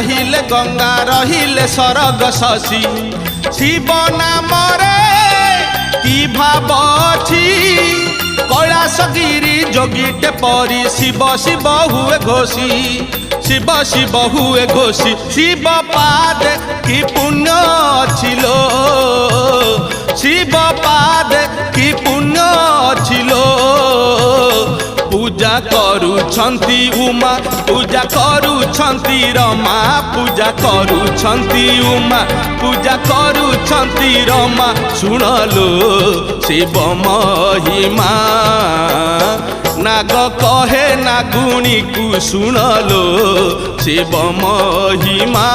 रहिले गंगा रहिले सरग शशि शिव नाम रे की भाव अछि कैलासगिरी जोगीटे परी शिव शिव हुए घोषी शिव शिव हुए घोषी शिव पाद की पुण्य छिलो शिव पाद की पुण्य छिलो पूजा करुछंती उमा पूजा करुछंती रमा पूजा करुछंती उमा पूजा करुछंती रमा सुनलो शिव महिमा नाग कहे नागुणी को सुनलो शिव महिमा।